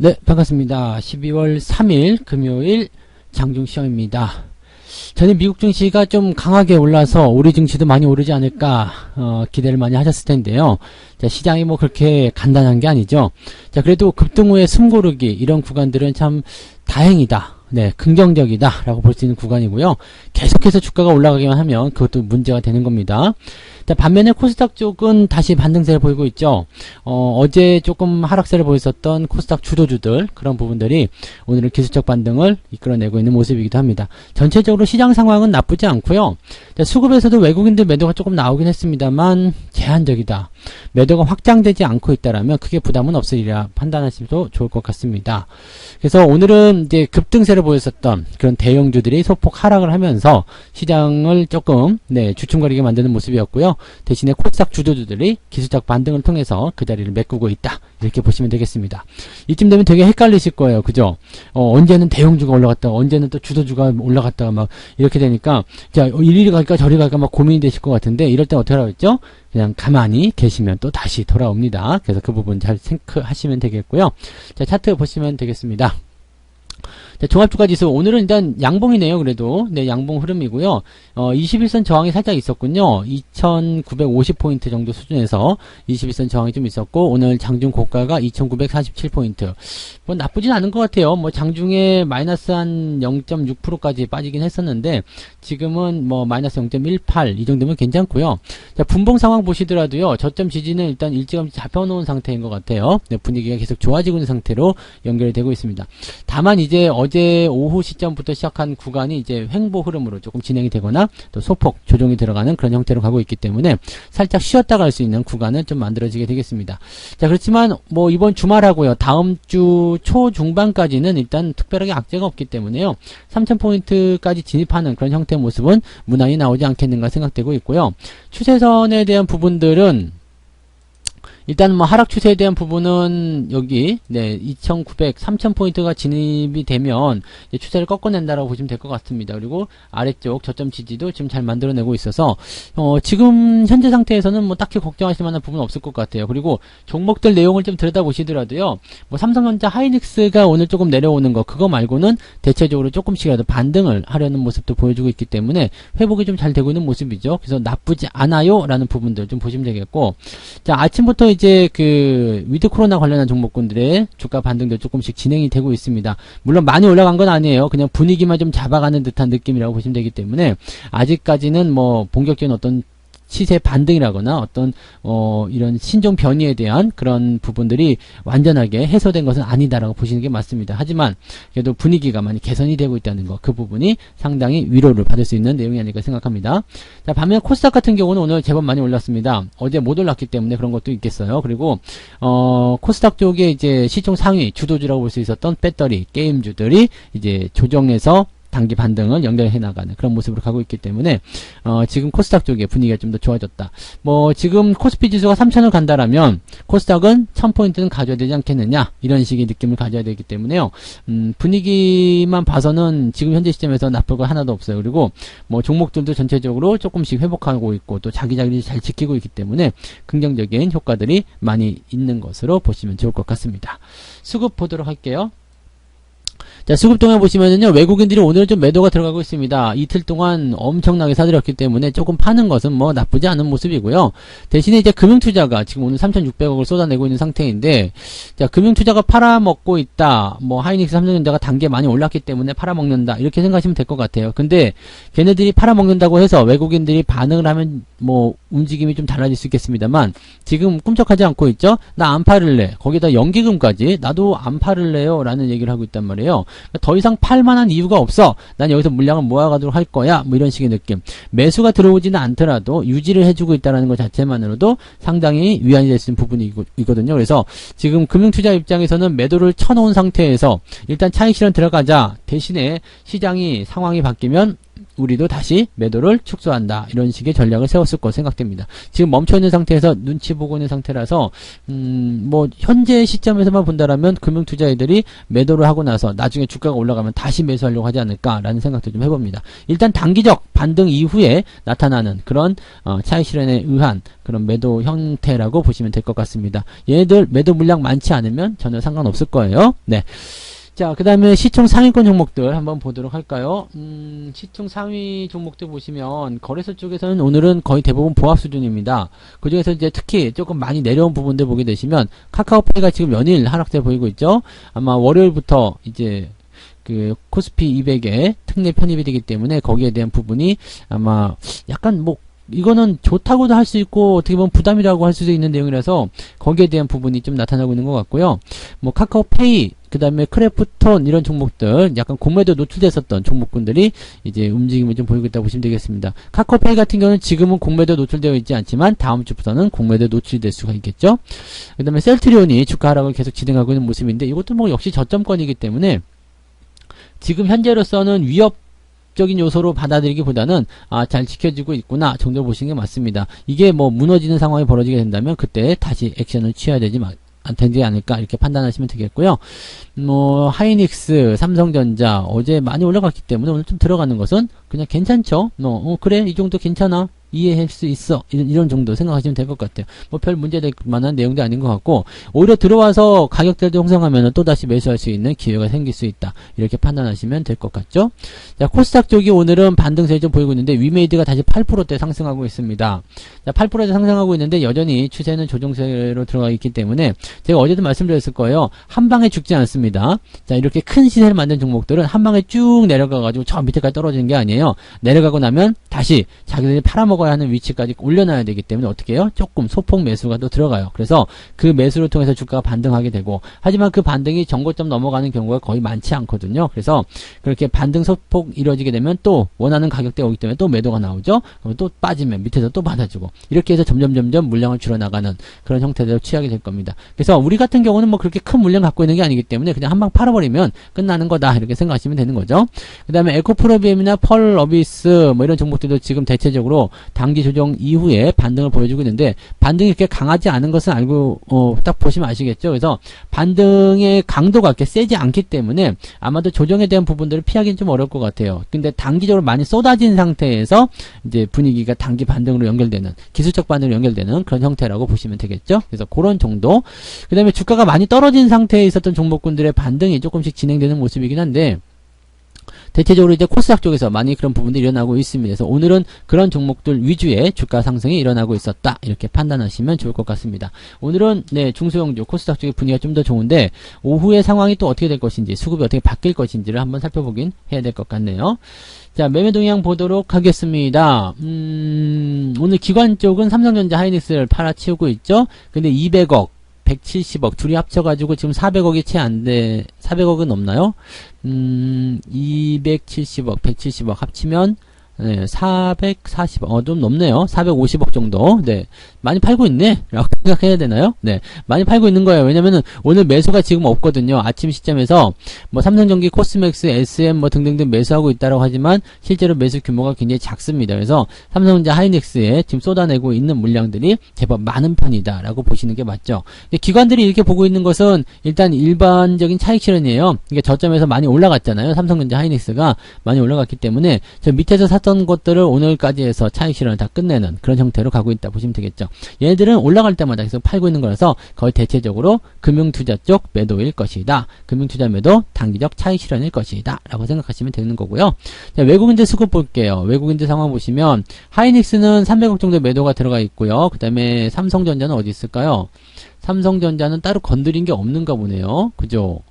네, 반갑습니다. 12월 3일 금요일 장중 시험입니다. 전에 미국 증시가 좀 강하게 올라서 우리 증시도 많이 오르지 않을까 기대를 많이 하셨을 텐데요. 자, 시장이 뭐 그렇게 간단한 게 아니죠. 자, 그래도 급등 후에 숨고르기 이런 구간들은 참 다행이다. 네, 긍정적이다 라고 볼 수 있는 구간이고요. 계속해서 주가가 올라가기만 하면 그것도 문제가 되는 겁니다. 자, 반면에 코스닥 쪽은 다시 반등세를 보이고 있죠. 어제 조금 하락세를 보였었던 코스닥 주도주들 그런 부분들이 오늘은 기술적 반등을 이끌어내고 있는 모습이기도 합니다. 전체적으로 시장 상황은 나쁘지 않고요. 자, 수급에서도 외국인들 매도가 조금 나오긴 했습니다만 제한적이다. 매도가 확장되지 않고 있다라면 크게 부담은 없으리라 판단하시도 좋을 것 같습니다. 그래서 오늘은 이제 급등세를 보였었던 그런 대형주들이 소폭 하락을 하면서 시장을 조금 주춤거리게 만드는 모습이었고요. 대신에 코스닥 주도주들이 기술적 반등을 통해서 그 자리를 메꾸고 있다. 이렇게 보시면 되겠습니다. 이쯤 되면 되게 헷갈리실 거예요. 그죠? 언제는 대형주가 올라갔다가 언제는 또 주도주가 올라갔다가 막 이렇게 되니까 자, 이리 갈까 저리 갈까 막 고민이 되실 것 같은데 이럴 땐 어떻게 하라고 했죠? 그냥 가만히 계시면 또 다시 돌아옵니다. 그래서 그 부분 잘 생각하시면 되겠고요. 자, 차트 보시면 되겠습니다. 자, 종합주가지수 오늘은 일단 양봉이네요. 그래도 양봉 흐름이고요. 21선 저항이 살짝 있었군요. 2950포인트 정도 수준에서 21선 저항이 좀 있었고 오늘 장중 고가가 2947포인트. 뭐 나쁘진 않은 것 같아요. 뭐 장중에 마이너스 한 0.6%까지 빠지긴 했었는데 지금은 뭐 마이너스 0.18 이 정도면 괜찮고요. 자, 분봉 상황 보시더라도요. 저점 지지는 일단 일찌감치 잡혀놓은 상태인 것 같아요. 분위기가 계속 좋아지고 있는 상태로 연결이 되고 있습니다. 다만 이제 어제 오후 시점부터 시작한 구간이 이제 횡보 흐름으로 조금 진행이 되거나 또 소폭 조정이 들어가는 그런 형태로 가고 있기 때문에 살짝 쉬었다 갈 수 있는 구간은 좀 만들어지게 되겠습니다. 자, 그렇지만 뭐 이번 주말하고요. 다음 주 초중반까지는 일단 특별하게 악재가 없기 때문에요. 3000포인트까지 진입하는 그런 형태의 모습은 무난히 나오지 않겠는가 생각되고 있고요. 추세선에 대한 부분들은 일단 뭐 하락 추세에 대한 부분은 여기 2900, 3000포인트가 진입이 되면 이제 추세를 꺾어낸다라고 보시면 될 것 같습니다. 그리고 아래쪽 저점 지지도 지금 잘 만들어내고 있어서 지금 현재 상태에서는 뭐 딱히 걱정하실 만한 부분은 없을 것 같아요. 그리고 종목들 내용을 좀 들여다보시더라도요. 뭐 삼성전자, 하이닉스가 오늘 조금 내려오는 거 그거 말고는 대체적으로 조금씩이라도 반등을 하려는 모습도 보여주고 있기 때문에 회복이 좀 잘 되고 있는 모습이죠. 그래서 나쁘지 않아요 라는 부분들 좀 보시면 되겠고, 자, 아침부터 이제 그 위드 코로나 관련한 종목군들의 주가 반등도 조금씩 진행이 되고 있습니다. 물론 많이 올라간 건 아니에요. 그냥 분위기만 좀 잡아가는 듯한 느낌이라고 보시면 되기 때문에 아직까지는 뭐 본격적인 어떤 시세 반등이라거나 어떤 이런 신종 변이에 대한 그런 부분들이 완전하게 해소된 것은 아니다라고 보시는 게 맞습니다. 하지만 그래도 분위기가 많이 개선이 되고 있다는 거, 그 부분이 상당히 위로를 받을 수 있는 내용이 아닐까 생각합니다. 자, 반면 코스닥 같은 경우는 오늘 제법 많이 올랐습니다. 어제 못 올랐기 때문에 그런 것도 있겠어요. 그리고 코스닥 쪽에 이제 시총 상위 주도주라고 볼 수 있었던 배터리 게임주들이 이제 조정해서 단기 반등을 연결해 나가는 그런 모습으로 가고 있기 때문에 지금 코스닥 쪽의 분위기가 좀 더 좋아졌다. 뭐 지금 코스피 지수가 3000을 간다라면 코스닥은 1000포인트는 가져야 되지 않겠느냐, 이런 식의 느낌을 가져야 되기 때문에요. 분위기만 봐서는 지금 현재 시점에서 나쁠 거 하나도 없어요. 그리고 뭐 종목들도 전체적으로 조금씩 회복하고 있고 또 자기 자리를 잘 지키고 있기 때문에 긍정적인 효과들이 많이 있는 것으로 보시면 좋을 것 같습니다. 수급 보도록 할게요. 자, 수급 동향 보시면은요, 외국인들이 오늘 좀 매도가 들어가고 있습니다. 이틀 동안 엄청나게 사들였기 때문에 조금 파는 것은 뭐 나쁘지 않은 모습이고요. 대신에 이제 금융투자가 지금 오늘 3,600억을 쏟아내고 있는 상태인데, 자, 금융투자가 팔아먹고 있다. 뭐 하이닉스, 삼성전자가 단계 많이 올랐기 때문에 팔아먹는다. 이렇게 생각하시면 될 것 같아요. 근데 걔네들이 팔아먹는다고 해서 외국인들이 반응을 하면 뭐 움직임이 좀 달라질 수 있겠습니다만 지금 꿈쩍하지 않고 있죠. 나 안 팔을래. 거기다 연기금까지 나도 안 팔을래요 라는 얘기를 하고 있단 말이에요. 더 이상 팔만한 이유가 없어. 난 여기서 물량을 모아가도록 할 거야. 뭐 이런 식의 느낌. 매수가 들어오지는 않더라도 유지를 해주고 있다는 것 자체만으로도 상당히 위안이 될 수 있는 부분이거든요. 그래서 지금 금융투자 입장에서는 매도를 쳐놓은 상태에서 일단 차익 실현 들어가자. 대신에 시장이 상황이 바뀌면 우리도 다시 매도를 축소한다. 이런 식의 전략을 세웠을 거 생각됩니다. 지금 멈춰있는 상태에서 눈치 보고 있는 상태라서 뭐 현재 시점에서만 본다라면 금융투자애들이 매도를 하고 나서 나중에 주가가 올라가면 다시 매수하려고 하지 않을까라는 생각도 좀 해봅니다. 일단 단기적 반등 이후에 나타나는 그런 차익 실현에 의한 그런 매도 형태라고 보시면 될 것 같습니다. 얘네들 매도 물량 많지 않으면 전혀 상관없을 거예요. 네. 자, 그 다음에 시총 상위권 종목들 한번 보도록 할까요? 시총 상위 종목들 보시면 거래소 쪽에서는 오늘은 거의 대부분 보합 수준입니다. 그 중에서 이제 특히 조금 많이 내려온 부분들 보게 되시면 카카오페이가 지금 연일 하락세 보이고 있죠? 아마 월요일부터 이제 그 코스피 200에 특례 편입이 되기 때문에 거기에 대한 부분이 아마 약간 뭐 이거는 좋다고도 할 수 있고 어떻게 보면 부담이라고 할 수도 있는 내용이라서 거기에 대한 부분이 좀 나타나고 있는 것 같고요. 뭐 카카오페이 그 다음에 크래프톤 이런 종목들 약간 공매도 노출됐었던 종목군들이 이제 움직임을 좀 보이고 있다고 보시면 되겠습니다. 카카오페이 같은 경우는 지금은 공매도 노출되어 있지 않지만 다음 주부터는 공매도 노출이 될 수가 있겠죠. 그 다음에 셀트리온이 주가 하락을 계속 진행하고 있는 모습인데 이것도 뭐 역시 저점권이기 때문에 지금 현재로서는 위협적인 요소로 받아들이기보다는 잘 지켜지고 있구나 정도 보시는 게 맞습니다. 이게 뭐 무너지는 상황이 벌어지게 된다면 그때 다시 액션을 취해야 되지 않을까 이렇게 판단하시면 되겠고요. 뭐 하이닉스, 삼성전자 어제 많이 올라갔기 때문에 오늘 좀 들어가는 것은 그냥 괜찮죠. 그래 이 정도 괜찮아. 이해할 수 있어. 이런 정도 생각하시면 될 것 같아요. 뭐 별 문제될 만한 내용도 아닌 것 같고 오히려 들어와서 가격대도 형성하면 또다시 매수할 수 있는 기회가 생길 수 있다. 이렇게 판단하시면 될 것 같죠. 자, 코스닥 쪽이 오늘은 반등세를 좀 보이고 있는데 위메이드가 다시 8%대 상승하고 있습니다. 자, 8%대 상승하고 있는데 여전히 추세는 조정세로 들어가 있기 때문에 제가 어제도 말씀드렸을 거예요. 한 방에 죽지 않습니다. 자, 이렇게 큰 시세를 만든 종목들은 한 방에 쭉 내려가가지고 저 밑에까지 떨어지는 게 아니에요. 내려가고 나면 다시 자기들이 팔아먹어야 하는 위치까지 올려놔야 되기 때문에 어떻게 해요? 조금 소폭 매수가 또 들어가요. 그래서 그 매수를 통해서 주가가 반등하게 되고 하지만 그 반등이 정고점 넘어가는 경우가 거의 많지 않거든요. 그래서 그렇게 반등 소폭 이루어지게 되면 또 원하는 가격대가 오기 때문에 또 매도가 나오죠. 그럼 또 빠지면 밑에서 또 받아주고 이렇게 해서 점점 물량을 줄여나가는 그런 형태를 취하게 될 겁니다. 그래서 우리 같은 경우는 뭐 그렇게 큰 물량 갖고 있는 게 아니기 때문에 그냥 한 방 팔아버리면 끝나는 거다 이렇게 생각하시면 되는 거죠. 그 다음에 에코프로비엠이나 펄어비스 뭐 이런 종목들도 지금 대체적으로 단기 조정 이후에 반등을 보여주고 있는데 반등이 이렇게 강하지 않은 것은 알고 딱 보시면 아시겠죠. 그래서 반등의 강도가 그렇게 세지 않기 때문에 아마도 조정에 대한 부분들을 피하기는 좀 어려울 것 같아요. 근데 단기적으로 많이 쏟아진 상태에서 이제 분위기가 단기 반등으로 연결되는 기술적 반등으로 연결되는 그런 형태라고 보시면 되겠죠. 그래서 그런 정도. 그 다음에 주가가 많이 떨어진 상태에 있었던 종목군들의 반등이 조금씩 진행되는 모습이긴 한데 대체적으로 이제 코스닥 쪽에서 많이 그런 부분들이 일어나고 있습니다. 그래서 오늘은 그런 종목들 위주의 주가 상승이 일어나고 있었다. 이렇게 판단하시면 좋을 것 같습니다. 오늘은 네, 중소형주 코스닥 쪽의 분위기가 좀 더 좋은데 오후의 상황이 또 어떻게 될 것인지 수급이 어떻게 바뀔 것인지를 한번 살펴보긴 해야 될 것 같네요. 자, 매매 동향 보도록 하겠습니다. 오늘 기관 쪽은 삼성전자 하이닉스를 팔아치우고 있죠. 근데 200억 170억 둘이 합쳐가지고 지금 400억이 채 안 돼. 400억은 넘나요? 270억 170억 합치면 네, 440억 좀 넘네요. 450억 정도. 네, 많이 팔고 있네 라고 생각해야 되나요? 네, 많이 팔고 있는 거예요. 왜냐면은 오늘 매수가 지금 없거든요. 아침 시점에서 뭐 삼성전기, 코스맥스, SM 뭐 등등등 매수하고 있다라고 하지만 실제로 매수 규모가 굉장히 작습니다. 그래서 삼성전자 하이닉스에 지금 쏟아내고 있는 물량들이 제법 많은 편이다 라고 보시는 게 맞죠. 근데 기관들이 이렇게 보고 있는 것은 일단 일반적인 차익 실현이에요. 이게 저점에서 많이 올라갔잖아요. 삼성전자 하이닉스가 많이 올라갔기 때문에 저 밑에서 샀던 것들을 오늘까지 해서 차익 실현을 다 끝내는 그런 형태로 가고 있다 보시면 되겠죠. 얘네들은 올라갈 때마다 계속 팔고 있는 거라서 거의 대체적으로 금융투자 쪽 매도일 것이다. 금융투자 매도 단기적 차익 실현일 것이다 라고 생각하시면 되는 거고요. 자, 외국인들 수급 볼게요. 외국인들 상황 보시면 하이닉스는 300억 정도 매도가 들어가 있고요. 그 다음에 삼성전자는 어디 있을까요? 삼성전자는 따로 건드린 게 없는가 보네요. 그죠?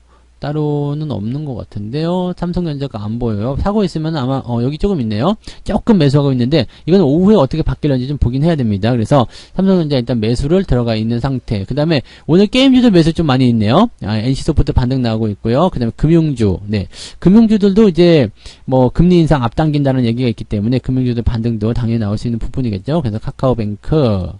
따로는 없는 것 같은데요. 삼성전자가 안 보여요. 사고 있으면 아마 여기 조금 있네요. 조금 매수하고 있는데 이건 오후에 어떻게 바뀔런지 좀 보긴 해야 됩니다. 그래서 삼성전자 일단 매수를 들어가 있는 상태. 그 다음에 오늘 게임주도 매수 좀 많이 있네요. NC소프트 반등 나오고 있고요. 그 다음에 금융주. 네, 금융주들도 이제 뭐 금리 인상 앞당긴다는 얘기가 있기 때문에 금융주들 반등도 당연히 나올 수 있는 부분이겠죠. 그래서 카카오뱅크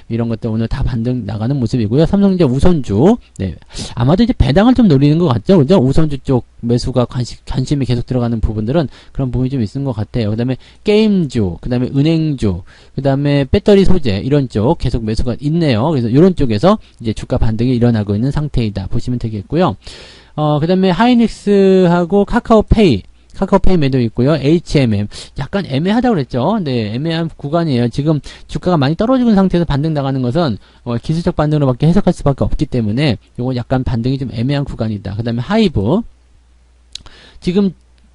이런 것들 오늘 다 반등 나가는 모습이고요. 삼성전자 우선주. 네, 아마도 이제 배당을 좀 노리는 것 같죠. 있죠. 그죠? 우선주 쪽 매수가 관심이 계속 들어가는 부분들은 그런 부분이 좀 있는 것 같아요. 그 다음에 게임주, 그 다음에 은행주, 그 다음에 배터리 소재, 이런 쪽 계속 매수가 있네요. 그래서 이런 쪽에서 이제 주가 반등이 일어나고 있는 상태이다 보시면 되겠고요. 그 다음에 하이닉스하고 카카오페이 매도 있고요. HMM 약간 애매하다고 그랬죠. 네, 애매한 구간이에요. 지금 주가가 많이 떨어지고 있는 상태에서 반등 나가는 것은 기술적 반등으로밖에 해석할 수밖에 없기 때문에 요거 약간 반등이 좀 애매한 구간이다. 그 다음에 하이브 지금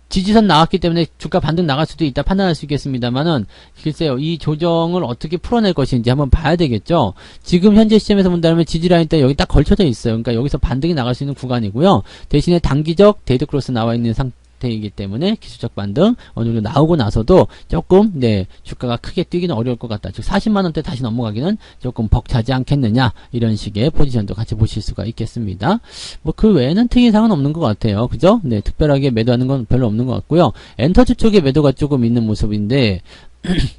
지지선 나왔기 때문에 주가 반등 나갈 수도 있다 판단할 수 있겠습니다만은 글쎄요, 이 조정을 어떻게 풀어낼 것인지 한번 봐야 되겠죠. 지금 현재 시점에서 본다면 지지라인 때 여기 딱 걸쳐져 있어요. 그러니까 여기서 반등이 나갈 수 있는 구간이고요. 대신에 단기적 데드크로스 나와 있는 상태이기 때문에 기술적 반등 어느 정도 나오고 나서도 조금 주가가 크게 뛰기는 어려울 것 같다. 즉 40만원대 다시 넘어가기는 조금 벅차지 않겠느냐, 이런 식의 포지션도 같이 보실 수가 있겠습니다. 뭐 그 외에는 특이사항은 없는 것 같아요. 그죠? 네, 특별하게 매도하는 건 별로 없는 것 같고요. 엔터주 쪽에 매도가 조금 있는 모습인데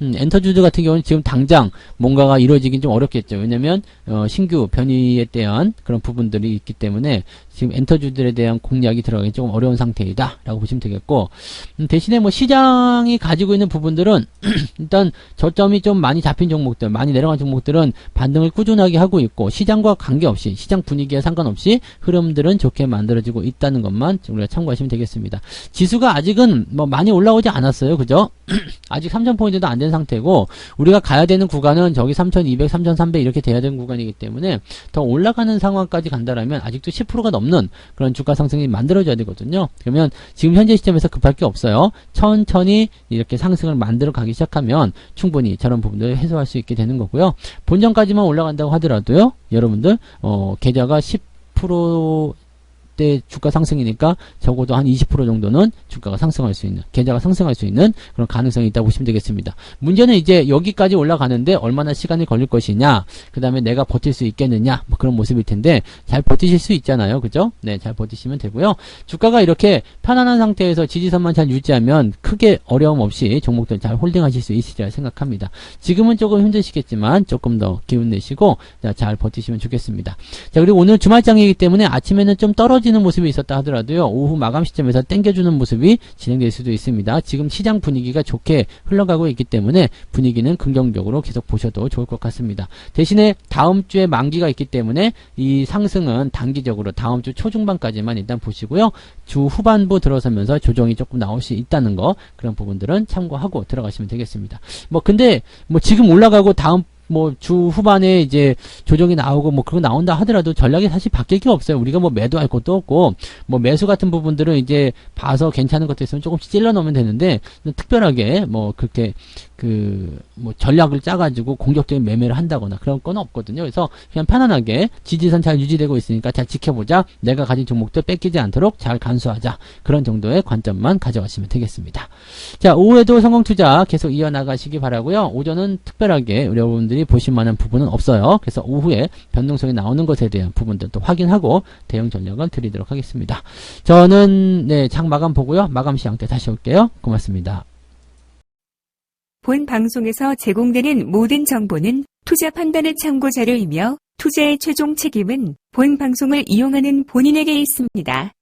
엔터주드 같은 경우는 지금 당장 뭔가가 이루어지긴 좀 어렵겠죠. 왜냐면 신규 변이에 대한 그런 부분들이 있기 때문에 지금 엔터주들에 대한 공략이 들어가기 조금 어려운 상태이다 라고 보시면 되겠고, 대신에 뭐 시장이 가지고 있는 부분들은 일단 저점이 좀 많이 잡힌 종목들, 많이 내려간 종목들은 반등을 꾸준하게 하고 있고, 시장과 관계없이, 시장 분위기에 상관없이 흐름들은 좋게 만들어지고 있다는 것만 우리가 참고하시면 되겠습니다. 지수가 아직은 뭐 많이 올라오지 않았어요. 그죠? 아직 3,000포인트도 안 된 상태고, 우리가 가야 되는 구간은 저기 3,200, 3,300 이렇게 돼야 되는 구간이기 때문에 더 올라가는 상황까지 간다라면 아직도 10%가 넘는 그런 주가 상승이 만들어져야 되거든요. 그러면 지금 현재 시점에서 급할 게 없어요. 천천히 이렇게 상승을 만들어 가기 시작하면 충분히 저런 부분들을 해소할 수 있게 되는 거고요. 본전까지만 올라간다고 하더라도요, 여러분들 계좌가 10% 때 주가 상승이니까 적어도 한 20% 정도는 주가가 상승할 수 있는, 계좌가 상승할 수 있는 그런 가능성이 있다고 보시면 되겠습니다. 문제는 이제 여기까지 올라가는데 얼마나 시간이 걸릴 것이냐, 그 다음에 내가 버틸 수 있겠느냐, 뭐 그런 모습일 텐데 잘 버티실 수 있잖아요. 그죠? 네, 잘 버티시면 되고요. 주가가 이렇게 편안한 상태에서 지지선만 잘 유지하면 크게 어려움 없이 종목들 잘 홀딩하실 수 있으리라 생각합니다. 지금은 조금 힘드시겠지만 조금 더 기운 내시고 잘 버티시면 좋겠습니다. 자, 그리고 오늘 주말장이기 때문에 아침에는 좀 떨어지는 모습이 있었다 하더라도요, 오후 마감 시점에서 땡겨주는 모습이 진행될 수도 있습니다. 지금 시장 분위기가 좋게 흘러가고 있기 때문에 분위기는 긍정적으로 계속 보셔도 좋을 것 같습니다. 대신에 다음 주에 만기가 있기 때문에 이 상승은 단기적으로 다음 주 초중반까지만 일단 보시고요. 주 후반부 들어서면서 조정이 조금 나올 수 있다는 거, 그런 부분들은 참고하고 들어가시면 되겠습니다. 근데 지금 올라가고 다음 주 후반에 이제 조정이 나오고 그거 나온다 하더라도 전략이 사실 바뀔 게 없어요. 우리가 매도할 것도 없고, 매수 같은 부분들은 이제 봐서 괜찮은 것도 있으면 조금씩 찔러 넣으면 되는데, 특별하게 그렇게 전략을 짜가지고 공격적인 매매를 한다거나 그런 건 없거든요. 그래서 그냥 편안하게 지지선 잘 유지되고 있으니까 잘 지켜보자, 내가 가진 종목들 뺏기지 않도록 잘 간수하자, 그런 정도의 관점만 가져가시면 되겠습니다. 자, 오후에도 성공투자 계속 이어나가시기 바라고요. 오전은 특별하게 여러분들이 보실 만한 부분은 없어요. 그래서 오후에 변동성이 나오는 것에 대한 부분들도 확인하고 대응 전략을 드리도록 하겠습니다. 저는 장 마감 보고요, 마감 시장 때 다시 올게요. 고맙습니다. 본 방송에서 제공되는 모든 정보는 투자 판단의 참고 자료이며 투자의 최종 책임은 본 방송을 이용하는 본인에게 있습니다.